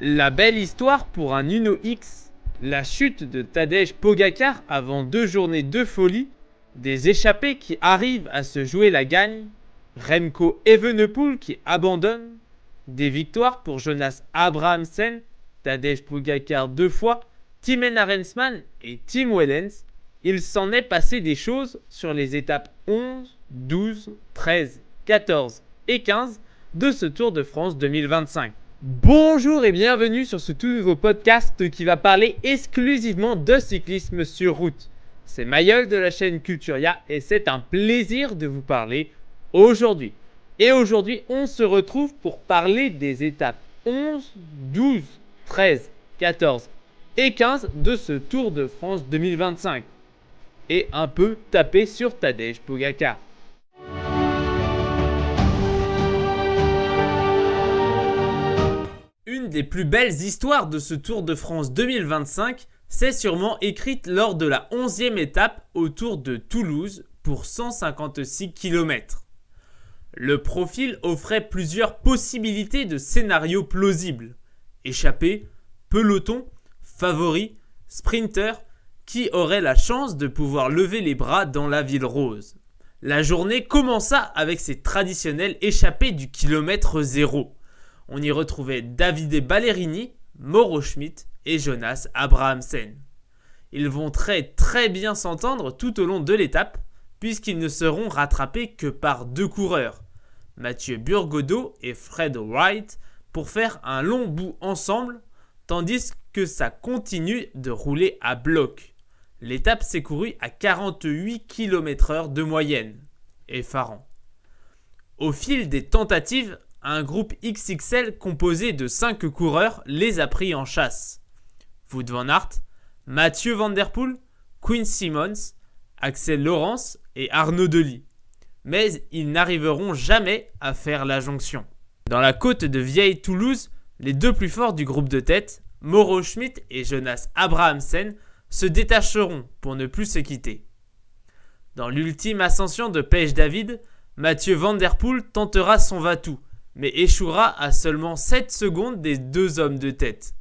La belle histoire pour un Uno X, la chute de Tadej Pogacar avant 2 journées de folie, des échappés qui arrivent à se jouer la gagne, Remco Evenepoel qui abandonne, des victoires pour Jonas Abrahamsen, Tadej Pogacar 2 fois, Thymen Arensman et Tim Wellens. Il s'en est passé des choses sur les étapes 11, 12, 13, 14 et 15 de ce Tour de France 2025. Bonjour et bienvenue sur ce tout nouveau podcast qui va parler exclusivement de cyclisme sur route. C'est Mayol de la chaîne Culturia et c'est un plaisir de vous parler aujourd'hui. Et aujourd'hui, on se retrouve pour parler des étapes 11, 12, 13, 14 et 15 de ce Tour de France 2025. Et un peu taper sur Tadej Pogacar. Une des plus belles histoires de ce Tour de France 2025 s'est sûrement écrite lors de la 11e étape autour de Toulouse pour 156 km. Le profil offrait plusieurs possibilités de scénarios plausibles. Échappée, peloton, favori, sprinter, qui aurait la chance de pouvoir lever les bras dans la ville rose. La journée commença avec ses traditionnels échappés du kilomètre 0. On y retrouvait Davide Ballerini, Mauro Schmid et Jonas Abrahamsen. Ils vont très bien s'entendre tout au long de l'étape, puisqu'ils ne seront rattrapés que par 2 coureurs, Mathieu Burgodeau et Fred Wright, pour faire un long bout ensemble, tandis que ça continue de rouler à bloc. L'étape s'est courue à 48 km/h de moyenne, effarant. Au fil des tentatives, un groupe XXL composé de 5 coureurs les a pris en chasse. Wout van Aert, Mathieu Van Der Poel, Quinn Simmons, Axel Laurens et Arnaud Delis. Mais ils n'arriveront jamais à faire la jonction. Dans la côte de Vieille Toulouse, les 2 plus forts du groupe de tête, Mauro Schmid et Jonas Abrahamsen, se détacheront pour ne plus se quitter. Dans l'ultime ascension de Pech-David, Mathieu Van Der Poel tentera son va-tout, mais échouera à seulement 7 secondes des 2 hommes de tête.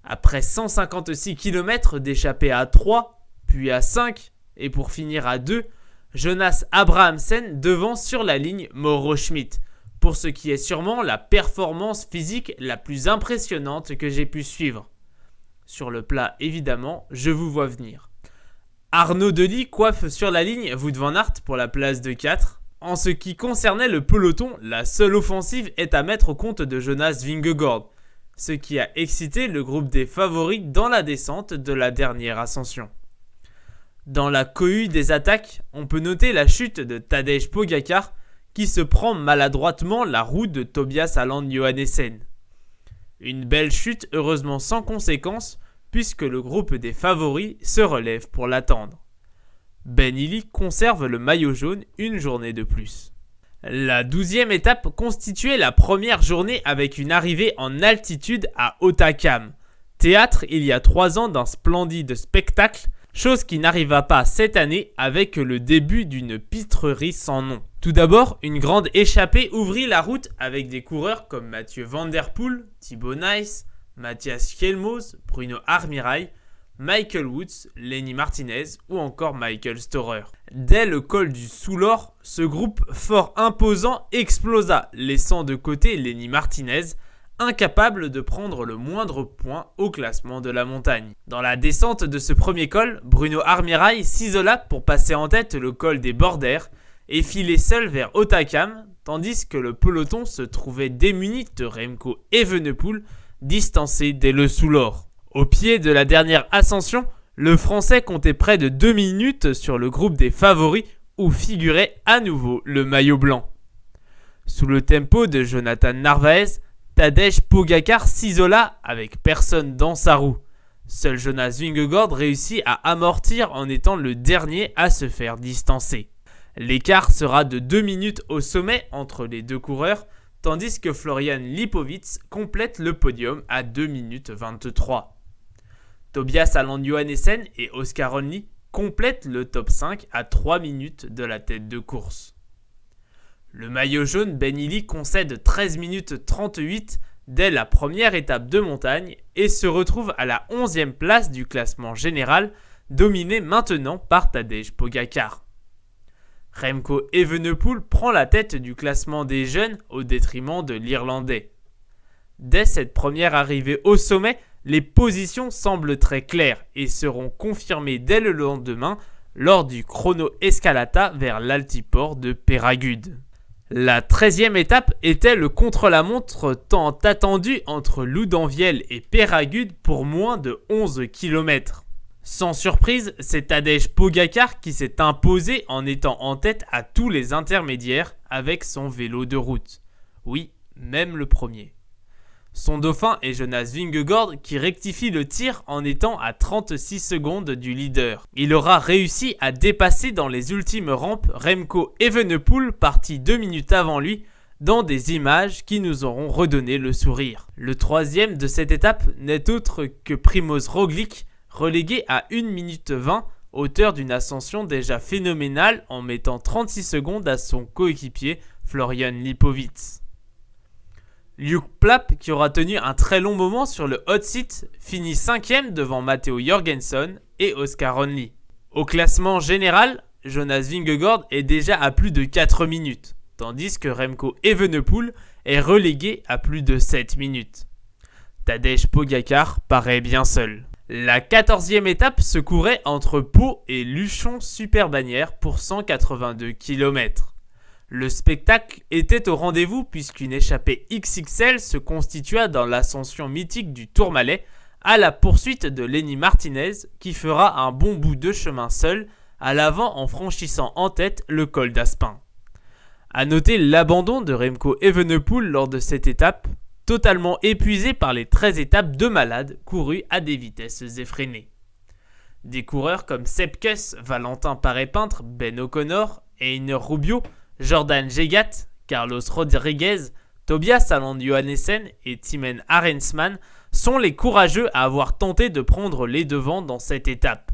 Après 156 km d'échappée à 3, puis à 5, et pour finir à 2, Jonas Abrahamsen devance sur la ligne Mauro Schmid, pour ce qui est sûrement la performance physique la plus impressionnante que j'ai pu suivre. Sur le plat, évidemment, je vous vois venir. Arnaud Delis coiffe sur la ligne Wout van Aert pour la place de 4. En ce qui concernait le peloton, la seule offensive est à mettre au compte de Jonas Vingegaard, ce qui a excité le groupe des favoris dans la descente de la dernière ascension. Dans la cohue des attaques, on peut noter la chute de Tadej Pogacar qui se prend maladroitement la roue de Tobias Aland Johannesen. Une belle chute heureusement sans conséquence puisque le groupe des favoris se relève pour l'attendre. Ben Illy conserve le maillot jaune une journée de plus. La 12e étape constituait la première journée avec une arrivée en altitude à Hautacam, théâtre il y a 3 ans d'un splendide spectacle, chose qui n'arriva pas cette année avec le début d'une pitrerie sans nom. Tout d'abord, une grande échappée ouvrit la route avec des coureurs comme Mathieu Van Der Poel, Thibaut Nys, Matthias Kjelmoes, Bruno Armirail, Michael Woods, Lenny Martinez ou encore Michael Storer. Dès le col du Soulor, ce groupe fort imposant explosa, laissant de côté Lenny Martinez, incapable de prendre le moindre point au classement de la montagne. Dans la descente de ce premier col, Bruno Armirail s'isola pour passer en tête le col des Bordères et filer seul vers Hautacam, tandis que le peloton se trouvait démuni de Remco Evenepoel, distancé dès le Soulor. Au pied de la dernière ascension, le Français comptait près de 2 minutes sur le groupe des favoris où figurait à nouveau le maillot blanc. Sous le tempo de Jonathan Narvaez, Tadej Pogacar s'isola avec personne dans sa roue. Seul Jonas Vingegaard réussit à amortir en étant le dernier à se faire distancer. L'écart sera de 2 minutes au sommet entre les 2 coureurs, tandis que Florian Lipovits complète le podium à 2 minutes 23. Tobias Aland Johannesen et Oscar Onley complètent le top 5 à 3 minutes de la tête de course. Le maillot jaune Ben Illy concède 13 minutes 38 dès la première étape de montagne et se retrouve à la 11e place du classement général, dominé maintenant par Tadej Pogačar. Remco Evenepoel prend la tête du classement des jeunes au détriment de l'Irlandais. Dès cette première arrivée au sommet, les positions semblent très claires et seront confirmées dès le lendemain lors du chrono Escalata vers l'altiport de Peyragudes. La 13e étape était le contre-la-montre tant attendu entre Loudanvielle et Peyragudes pour moins de 11 km. Sans surprise, c'est Tadej Pogačar qui s'est imposé en étant en tête à tous les intermédiaires avec son vélo de route. Oui, même le premier. Son dauphin est Jonas Vingegaard qui rectifie le tir en étant à 36 secondes du leader. Il aura réussi à dépasser dans les ultimes rampes Remco Evenepoel parti 2 minutes avant lui dans des images qui nous auront redonné le sourire. Le troisième de cette étape n'est autre que Primož Roglič, relégué à 1 minute 20, auteur d'une ascension déjà phénoménale en mettant 36 secondes à son coéquipier Florian Lipowitz. Luke Plapp, qui aura tenu un très long moment sur le hot seat, finit 5e devant Matteo Jorgensen et Oscar Onley. Au classement général, Jonas Vingegaard est déjà à plus de 4 minutes, tandis que Remco Evenepoel est relégué à plus de 7 minutes. Tadej Pogačar paraît bien seul. La 14e étape se courait entre Pau et Luchon-Super-Bagnères pour 182 km. Le spectacle était au rendez-vous puisqu'une échappée XXL se constitua dans l'ascension mythique du Tourmalet à la poursuite de Lenny Martinez qui fera un bon bout de chemin seul à l'avant en franchissant en tête le col d'Aspin. A noter l'abandon de Remco Evenepoel lors de cette étape, totalement épuisé par les 13 étapes de malade courues à des vitesses effrénées. Des coureurs comme Sepp Kuss, Valentin Paré-Peintre, Ben O'Connor, Einar Rubio, Jordan Jegat, Carlos Rodriguez, Tobias Allan Johannessen et Timen Arensman sont les courageux à avoir tenté de prendre les devants dans cette étape.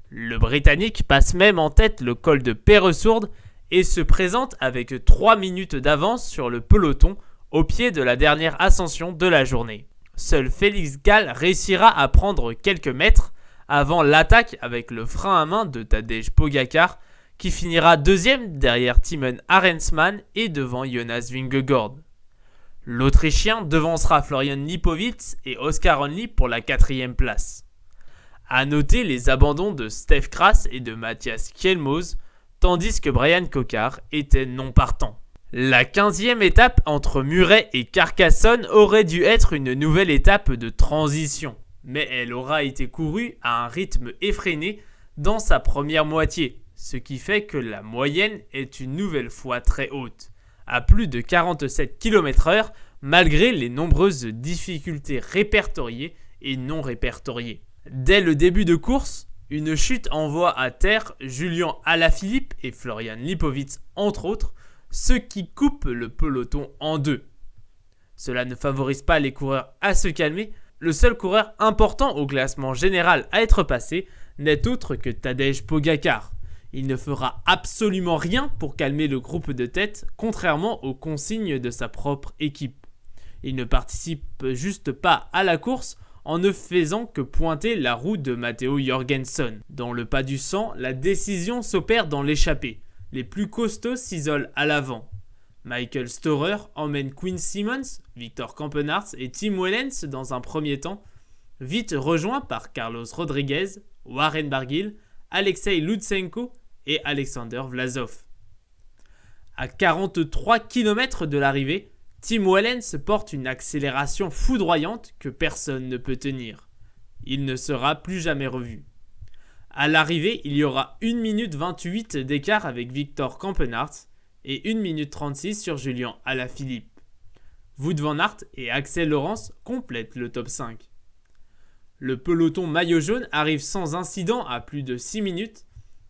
Le Britannique passe même en tête le col de Perresourde et se présente avec 3 minutes d'avance sur le peloton au pied de la dernière ascension de la journée. Seul Félix Gall réussira à prendre quelques mètres avant l'attaque avec le frein à main de Tadej Pogačar qui finira deuxième derrière Timen Arensman et devant Jonas Vingegaard. L'Autrichien devancera Florian Lipowitz et Oscar Onley pour la 4e place. A noter les abandons de Stef Kras et de Matthias Kjelmoes, tandis que Brian Cocard était non partant. La 15e étape entre Muret et Carcassonne aurait dû être une nouvelle étape de transition, mais elle aura été courue à un rythme effréné dans sa première moitié, ce qui fait que la moyenne est une nouvelle fois très haute, à plus de 47 km/h malgré les nombreuses difficultés répertoriées et non répertoriées. Dès le début de course, une chute envoie à terre Julian Alaphilippe et Florian Lipowitz entre autres, ce qui coupe le peloton en deux. Cela ne favorise pas les coureurs à se calmer, le seul coureur important au classement général à être passé n'est autre que Tadej Pogačar. Il ne fera absolument rien pour calmer le groupe de tête, contrairement aux consignes de sa propre équipe. Il ne participe juste pas à la course en ne faisant que pointer la roue de Matteo Jorgensen. Dans le pas du sang, la décision s'opère dans l'échappée. Les plus costauds s'isolent à l'avant. Michael Storer emmène Quinn Simmons, Victor Campenaerts et Tim Wellens dans un premier temps, vite rejoints par Carlos Rodriguez, Warren Barguil, Alexei Lutsenko et Alexander Vlasov. À 43 km de l'arrivée, Tim Wellens porte une accélération foudroyante que personne ne peut tenir. Il ne sera plus jamais revu. À l'arrivée, il y aura 1 minute 28 d'écart avec Victor Campenaerts et 1 minute 36 sur Julian Alaphilippe. Wout van Aert et Axel Laurens complètent le top 5. Le peloton maillot jaune arrive sans incident à plus de 6 minutes,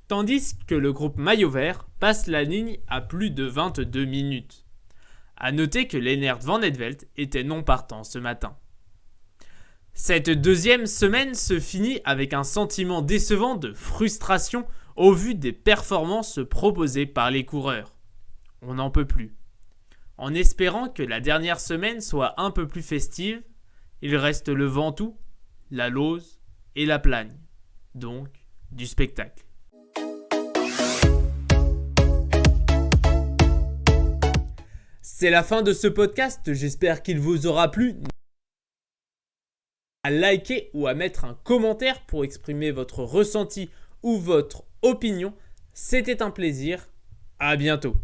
tandis que le groupe maillot vert passe la ligne à plus de 22 minutes. A noter que Lennart Van Etvelt était non partant ce matin. Cette deuxième semaine se finit avec un sentiment décevant de frustration au vu des performances proposées par les coureurs. On n'en peut plus. En espérant que la dernière semaine soit un peu plus festive, il reste le Ventoux, la Lauze et la Plagne. Donc, du spectacle. C'est la fin de ce podcast, j'espère qu'il vous aura plu. À liker ou à mettre un commentaire pour exprimer votre ressenti ou votre opinion. C'était un plaisir. À bientôt.